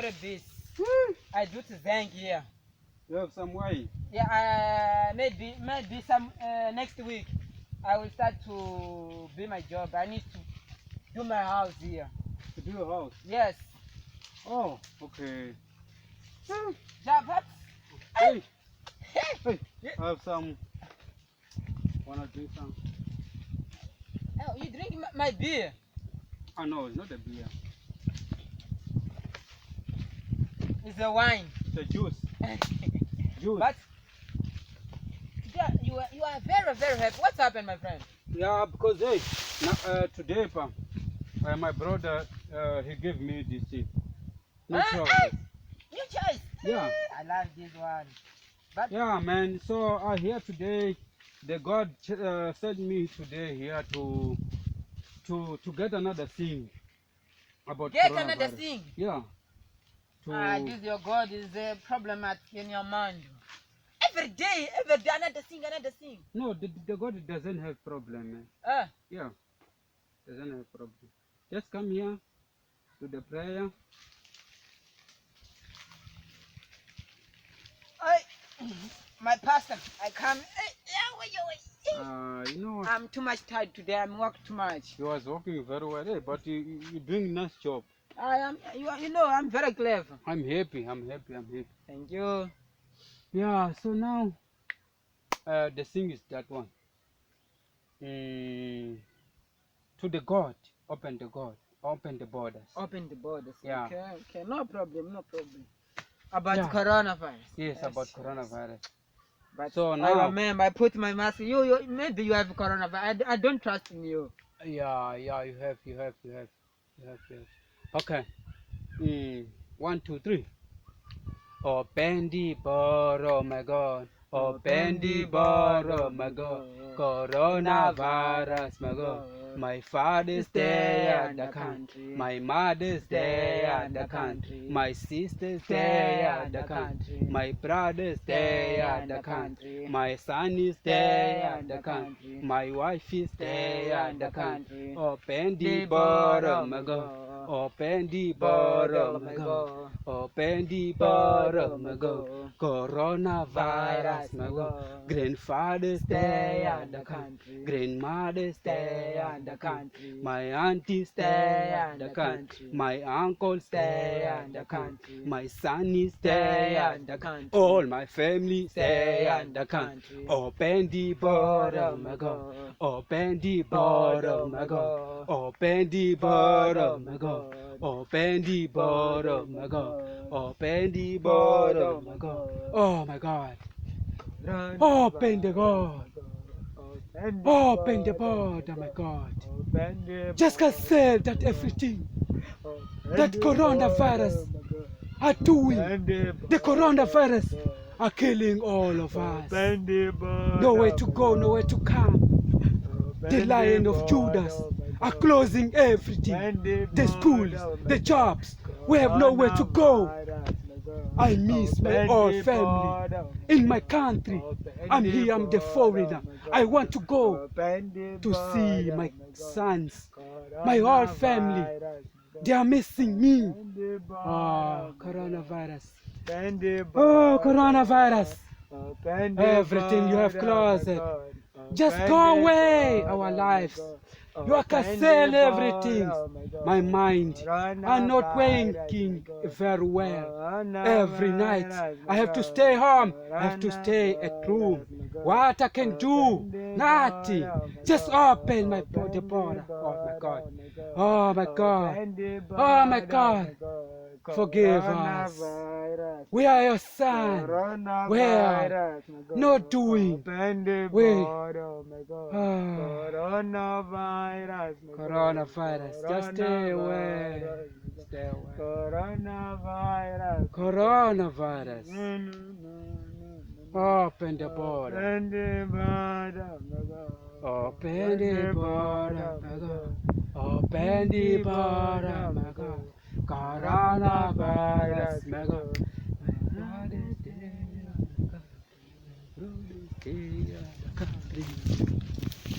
very busy. I do to Zang here. You have some way? Yeah, maybe some next week I will start to be my job. I need to do my house here. To do your house? Yes. Oh, okay. Yeah, but Hey, hey, I have some. Wanna drink some? oh, you drink my beer. Oh no, it's not a beer. It's a wine. It's a juice. Juice. But yeah, you are very happy. What's happened, my friend? Yeah, because hey, today, my brother, he gave me this thing. No choice. New choice. Yeah. I love this one. But Yeah, man. So I here today. The God sent me today here to get another thing about get another coronavirus. thing. Yeah. This your God is a problematic in your mind. Every day, another thing. No, the God doesn't have problem, man. Yeah, doesn't have problem. Just come here to the prayer. My pastor, I come. You know, I'm too much tired today. I'm working too much. you was working very well, but you're doing nice job. I am. You know, I'm very clever. I'm happy. Thank you. Yeah. So now, the thing is that one. To the God, open the borders. Open the borders. Yeah. Okay. No problem. About coronavirus. Yes, about coronavirus. But so I now, remember I put my mask. You maybe you have coronavirus. I don't trust in you. Yeah, you have. Okay. 1, 2, 3. Open the door, oh my God. Open the door, oh my God. Coronavirus, my God. My father's there at the country. My mother's there at the country. My sister's there at the country. My brother's there at the country. My son is there at the country. My wife is there at the country. Open the door, oh my God. Open the door, oh my God. Open the door, oh my God. Coronavirus, my God. Grandfather's there at the country. Grandmother's there at the country. My auntie's there at the country. My uncle's there at the country. My son is there at the country. All my family's there at the country. Open the door, oh my God. Open the door, oh my God. Open the door, oh my God. Open the door, oh my God. Open the door, oh my God. Oh my God. Open the God. Open the border, my God. Just said that everything that coronavirus are doing, the coronavirus are killing all of us. Nowhere to go, nowhere to come. The Lion of Judas are closing everything. The schools, the jobs. We have nowhere to go. I miss my old family in my country. I'm here, I'm the foreigner. I want to go to see my sons, my whole family. They are missing me. Oh, coronavirus. Oh, coronavirus. Everything you have closed. Just go away, our lives. You can sell everything. My mind, I'm not working very well. Every night, I have to stay home. I have to stay at home. What I can do? Nothing. Just open the border. Oh my God. Oh my God. Oh my God. Forgive us. We are your son. We are not doing. Coronavirus. Just stay away. Stay away. Coronavirus. Open the border. Open the border, my God. Open the border, my God. Coronavirus,